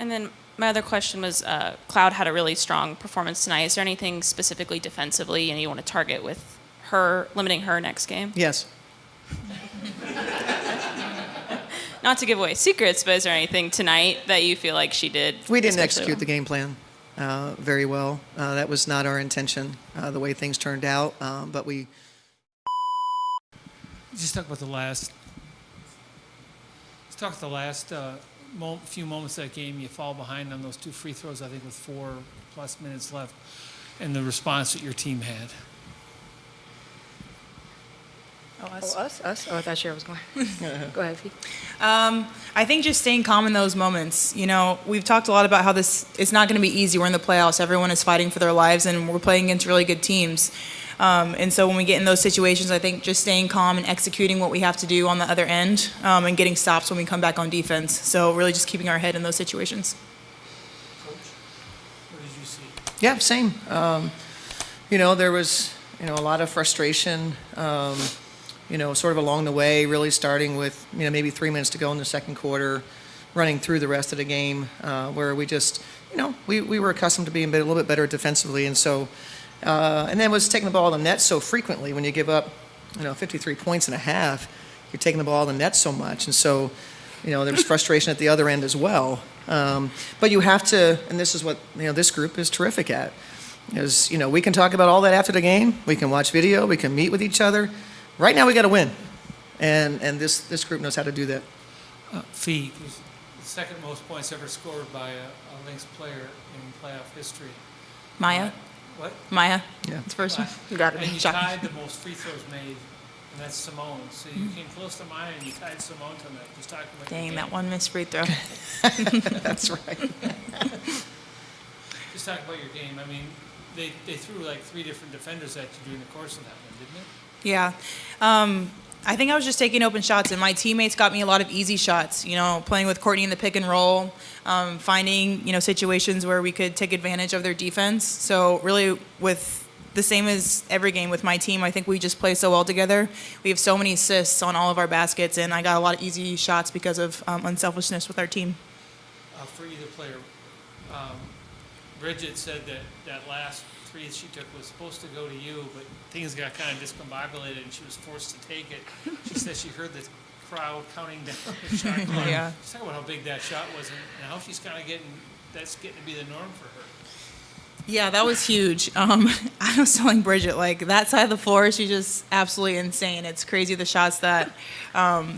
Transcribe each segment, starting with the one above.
And then my other question was, Cloud had a really strong performance tonight. Is there anything specifically defensively you want to target with her, limiting her next game? Yes. Not to give away secrets, but is there anything tonight that you feel like she did? We didn't execute the game plan very well. That was not our intention, the way things turned out. But we... Just talk about the last... Let's talk about the last few moments of that game. You fall behind on those 2 free throws, I think, with 4+ minutes left, and the response that your team had. Oh, us? Oh, I thought Cheryl was going. Go ahead, Fee. I think just staying calm in those moments. You know, we've talked a lot about how it's not going to be easy. We're in the playoffs. Everyone is fighting for their lives, and we're playing against really good teams. And so when we get in those situations, I think just staying calm and executing what we have to do on the other end, and getting stops when we come back on defense. So really just keeping our head in those situations. Coach, what did you see? Yeah, same. There was, a lot of frustration, sort of along the way, really starting with, maybe 3 minutes to go in the second quarter, running through the rest of the game, where we just, we were accustomed to being a little bit better defensively. And so, and then was taking the ball in the net so frequently. When you give up, 53 points and a half, you're taking the ball in the net so much. And so, there was frustration at the other end as well. But you have to, and this is what, this group is terrific at, is, we can talk about all that after the game. We can watch video. We can meet with each other. Right now we got to win. And this group knows how to do that. Fee, the second most points ever scored by a Lynx player in playoff history. Maya? What? Maya? Yeah. It's first one. You got it. And you tied the most free throws made, and that's Simone. So you came close to Maya, and you tied Simone tonight. Just talking about your Dang, game. that one missed free throw. That's right. Just talking about your game. I mean, they threw like 3 different defenders at you during the course of that one, didn't they? Yeah. I think I was just taking open shots, and my teammates got me a lot of easy shots, playing with Courtney in the pick and roll, finding, situations where we could take advantage of their defense. So really with the same as every game with my team, I think we just play so well together. We have so many assists on all of our baskets, and I got a lot of easy shots because of unselfishness with our team. For either player, Bridget said that last 3 she took was supposed to go to you, but things got kind of discombobulated and she was forced to take it. She said she heard the crowd counting down the shot clock. Yeah. Just talk about how big that shot was and how she's kind of getting to be the norm for her. Yeah, that was huge. I was telling Bridget, like, that side of the floor, she's just absolutely insane. It's crazy the shots that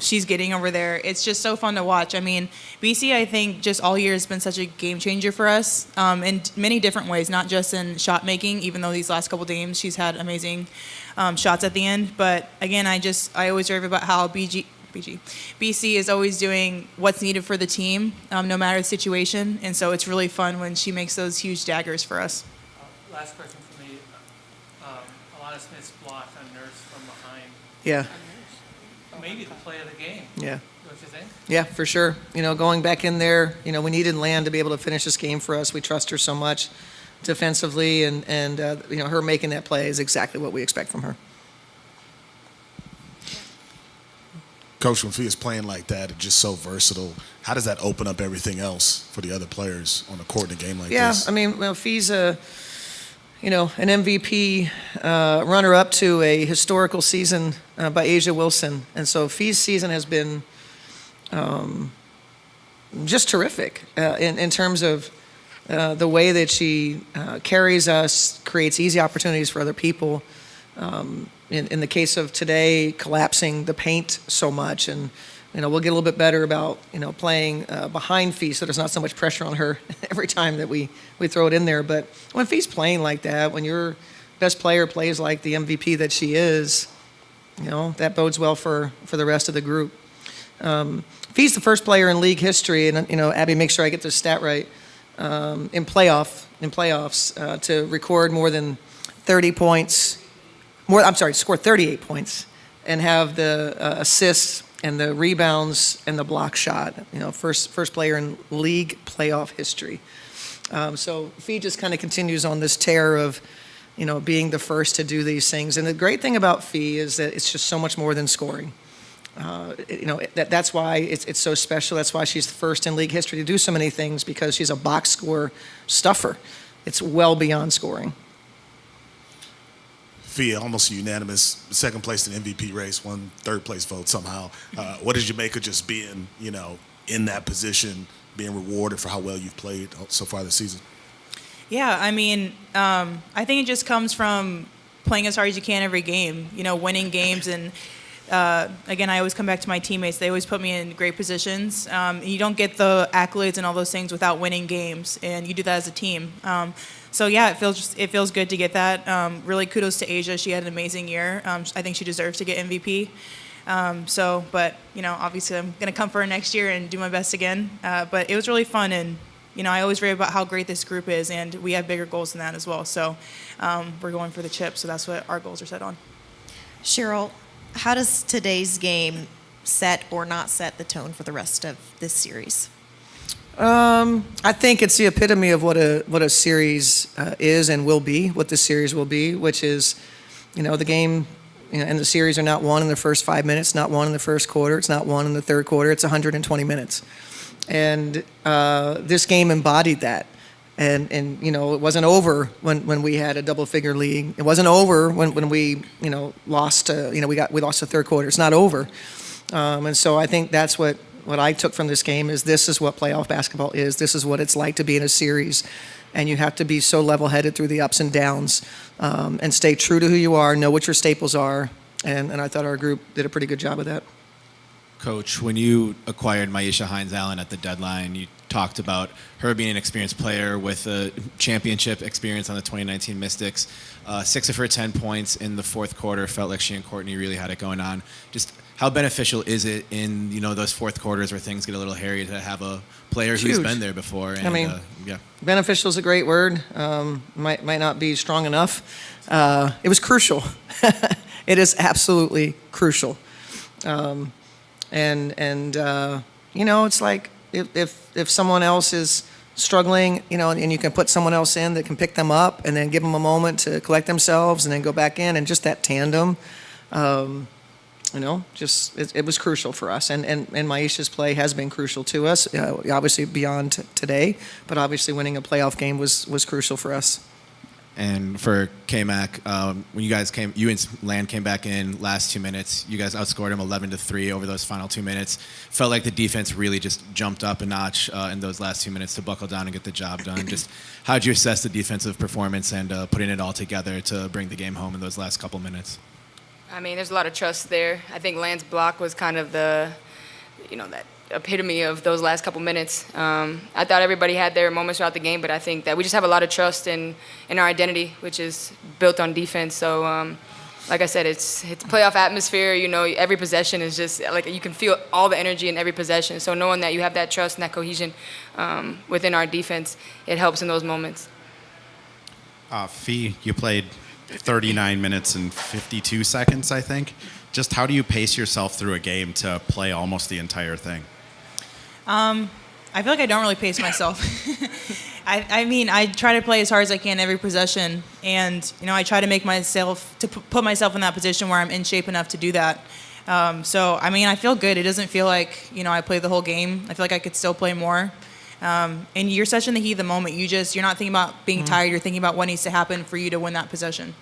she's getting over there. It's just so fun to watch. I mean, BC, I think, just all year has been such a game changer for us in many different ways, not just in shot making, even though these last couple games she's had amazing shots at the end. But, again, I always rave about how BC is always doing what's needed for the team, no matter the situation. And so it's really fun when she makes those huge daggers for us. Last question for me. Alana Smith's block on Nurse from behind. Yeah. Maybe the play of the game. Yeah. Don't you think? Yeah, for sure. Going back in there, we needed Lan to be able to finish this game for us. We trust her so much defensively, and her making that play is exactly what we expect from her. Coach, when Fee is playing like that and just so versatile, how does that open up everything else for the other players on the court in a game like this? Yeah, I mean, Fee's an MVP runner-up to a historical season by Asia Wilson. And so Fee's season has been just terrific in terms of the way that she carries us, creates easy opportunities for other people. In the case of today, collapsing the paint so much, and we'll get a little bit better about playing behind Fee, so there's not so much pressure on her every time that we throw it in there. But when Fee's playing like that, when your best player plays like the MVP that she is, that bodes well for the rest of the group. Fee's the first player in league history, and Abby, make sure I get this stat right, in playoffs to record more than 30 points. Score 38 points and have the assists and the rebounds and the block shot. First player in league playoff history. So Fee just kind of continues on this tear of, being the first to do these things. And the great thing about Fee is that it's just so much more than scoring. That's why it's so special. That's why she's the first in league history to do so many things, because she's a box score stuffer. It's well beyond scoring. Fia, almost unanimous second place in MVP race, won third place vote somehow. What did you make of just being, in that position, being rewarded for how well you've played so far this season? Yeah, I mean, I think it just comes from playing as hard as you can every game, winning games. And again, I always come back to my teammates. They always put me in great positions. You don't get the accolades and all those things without winning games, and you do that as a team. So yeah, it feels good to get that. Really kudos to Asia. She had an amazing year. I think she deserves to get MVP. But obviously I'm going to come for her next year and do my best again. But it was really fun, and I always rave about how great this group is, and we have bigger goals than that as well. So we're going for the chip, so that's what our goals are set on. Cheryl, how does today's game set or not set the tone for the rest of this series? I think it's the epitome of what a series is and will be, what this series will be, which is, the game and the series are not won in the first 5 minutes, not won in the first quarter, it's not won in the third quarter, it's 120 minutes. And this game embodied that. And it wasn't over when we had a double-figure lead. It wasn't over when we, lost, we lost the third quarter. It's not over. And so I think that's what I took from this game is this is what playoff basketball is. This is what it's like to be in a series. And you have to be so level-headed through the ups and downs and stay true to who you are, know what your staples are. And I thought our group did a pretty good job of that. Coach, when you acquired Myisha Hines-Allen at the deadline, you talked about her being an experienced player with a championship experience on the 2019 Mystics. 6 of her 10 points in the fourth quarter felt like she and Courtney really had it going on. Just how beneficial is it in those fourth quarters where things get a little hairy to have a player who's been there before? And, beneficial is a great word. Might not be strong enough. It was crucial. It is absolutely crucial. It's like if someone else is struggling, and you can put someone else in that can pick them up and then give them a moment to collect themselves and then go back in, and just that tandem, it was crucial for us. And Myisha's play has been crucial to us, obviously beyond today, but obviously winning a playoff game was crucial for us. And for K-Mac, when you and Land came back in last 2 minutes, you guys outscored him 11-3 over those final 2 minutes. Felt like the defense really just jumped up a notch in those last 2 minutes to buckle down and get the job done. Just how did you assess the defensive performance and putting it all together to bring the game home in those last couple minutes? I mean, there's a lot of trust there. I think Land's block was kind of the, that epitome of those last couple minutes. I thought everybody had their moments throughout the game, but I think that we just have a lot of trust in our identity, which is built on defense. So, like I said, it's playoff atmosphere. Every possession is just like you can feel all the energy in every possession. So knowing that you have that trust and that cohesion within our defense, it helps in those moments. Fee, you played 39 minutes and 52 seconds, I think. Just how do you pace yourself through a game to play almost the entire thing? I feel like I don't really pace myself. I try to play as hard as I can every possession, and I try to make myself put myself in that position where I'm in shape enough to do that. I feel good. It doesn't feel like I played the whole game. I feel like I could still play more. And you're such in the heat of the moment. You're not thinking about being tired. You're thinking about what needs to happen for you to win that possession.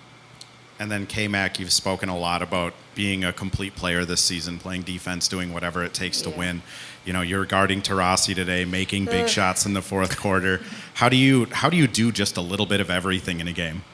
And then K-Mac, you've spoken a lot about being a complete player this season, playing defense, doing whatever it takes to win. You're guarding Taurasi today, making big shots in the fourth quarter. How do you do just a little bit of everything in a game?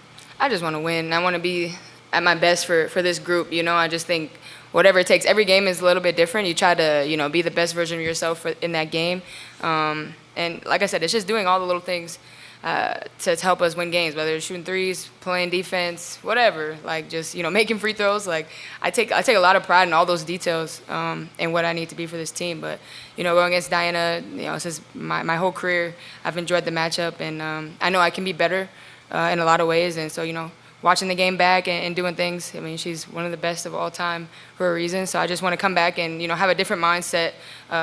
I just want to win. I want to be at my best for this group. I just think whatever it takes. Every game is a little bit different. You try to be the best version of yourself in that game. And like I said, it's just doing all the little things to help us win games, whether it's shooting threes, playing defense, whatever. Like just making free throws. Like I take a lot of pride in all those details and what I need to be for this team. But going against Diana, since my whole career, I've enjoyed the matchup, and I know I can be better in a lot of ways. And so watching the game back and doing things. I mean, she's one of the best of all time for a reason. So I just want to come back and have a different mindset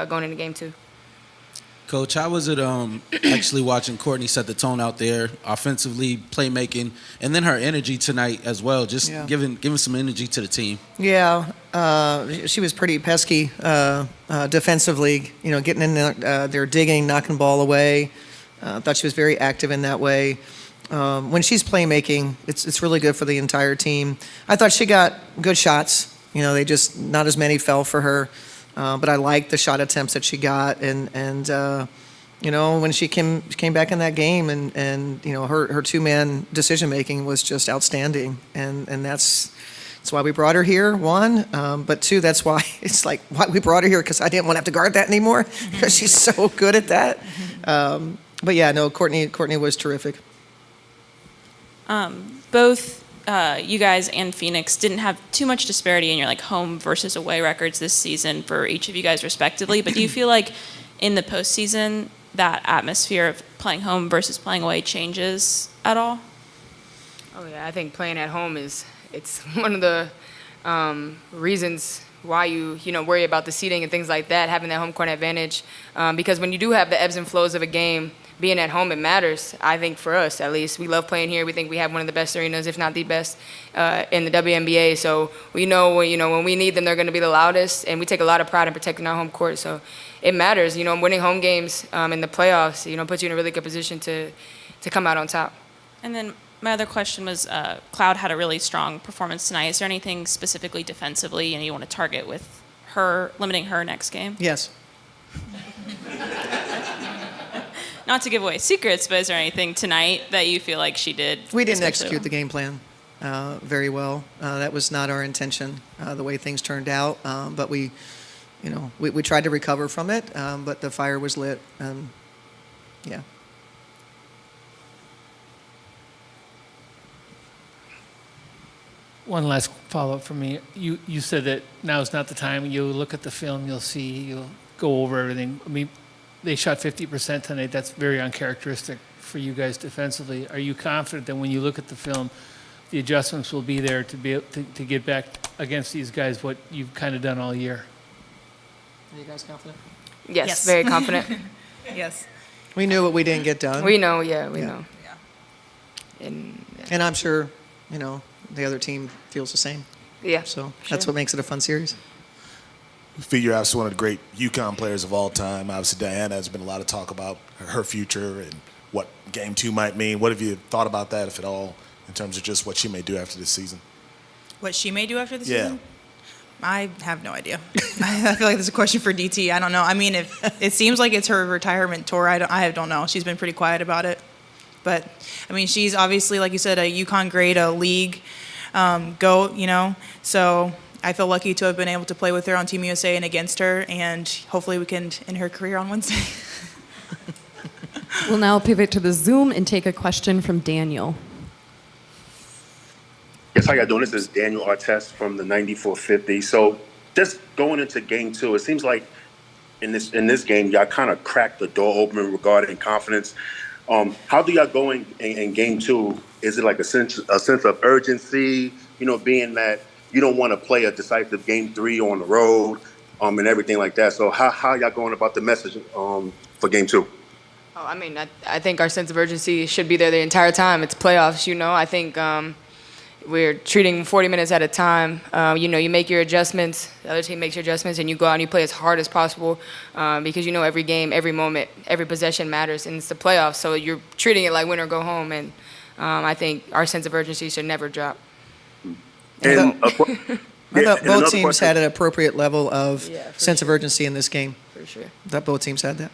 going into game 2. Coach, how was it actually watching Courtney set the tone out there, offensively, playmaking, and then her energy tonight as well, just Yeah. giving some energy to the team? Yeah, she was pretty pesky defensively, getting in there, digging, knocking the ball away. Thought she was very active in that way. When she's playmaking, it's really good for the entire team. I thought she got good shots. They just, not as many fell for her. But I liked the shot attempts that she got, and when she came back in that game, and her two-man decision making was just outstanding, and that's why we brought her here. One, but two, that's why it's like why we brought her here, because I didn't want to have to guard that anymore, because she's so good at that. But yeah, no, Courtney was terrific. Both you guys and Phoenix didn't have too much disparity in your home versus away records this season for each of you guys respectively. But do you feel like in the postseason that atmosphere of playing home versus playing away changes at all? Oh yeah, I think playing at home it's one of the reasons why you worry about the seating and things like that, having that home court advantage. Because when you do have the ebbs and flows of a game, being at home, it matters. I think for us, at least, we love playing here. We think we have one of the best arenas, if not the best, in the WNBA. So we know, when we need them, they're going to be the loudest, and we take a lot of pride in protecting our home court. So it matters. Winning home games in the playoffs, puts you in a really good position to come out on top. And then my other question was, Cloud had a really strong performance tonight. Is there anything specifically defensively you want to target with her, limiting her next game? Yes. Not to give away secrets, but is there anything tonight that you feel like she did? We didn't especially execute well? the game plan very well. That was not our intention, the way things turned out. But we tried to recover from it, but the fire was lit. Yeah. One last follow-up from me. You said that now is not the time. You'll look at the film, you'll go over everything. I mean, they shot 50% tonight. That's very uncharacteristic for you guys defensively. Are you confident that when you look at the film, the adjustments will be there to be able to get back against these guys, what you've kind of done all year? Are you guys confident? Yes, very confident. Yes. We knew what we didn't get done. We know, yeah, we Yeah. know. And And I'm sure, the other team feels the same. yeah, So that's what makes it a fun series. Figure out one of the great UConn players of all time. Obviously, Diana has been a lot of talk about her future and what Game 2 might mean. What have you thought about that, if at all, in terms of just what she may do after this season? What she may do after the Yeah. season? I have no idea. I feel like this is a question for DT. I don't know. I mean, if it seems like it's her retirement tour, I don't know. She's been pretty quiet about it. But, I mean, she's obviously, like you said, a UConn grade, a league GOAT, So I feel lucky to have been able to play with her on Team USA and against her, and hopefully we can end her career on Wednesday. We'll now pivot to the Zoom and take a question from Daniel. Yes, how y'all doing? This is Daniel Artest from the 9450. So just going into Game 2, it seems like in this game, y'all kind of cracked the door open regarding confidence. How do y'all go in Game 2? Is it like a sense of urgency, being that you don't want to play a decisive Game 3 on the road, and everything like that? So how y'all going about the message for Game 2? Oh, I mean, I think our sense of urgency should be there the entire time. It's playoffs, I think we're treating 40 minutes at a time. You make your adjustments, the other team makes your adjustments, and you go out and you play as hard as possible because every game, every moment, every possession matters, and it's the playoffs, so you're treating it like win or go home, and I think our sense of urgency should never drop. I thought and both another teams question- had an appropriate level of Yeah, for sense of sure. urgency in this game. For sure. I thought both teams had that.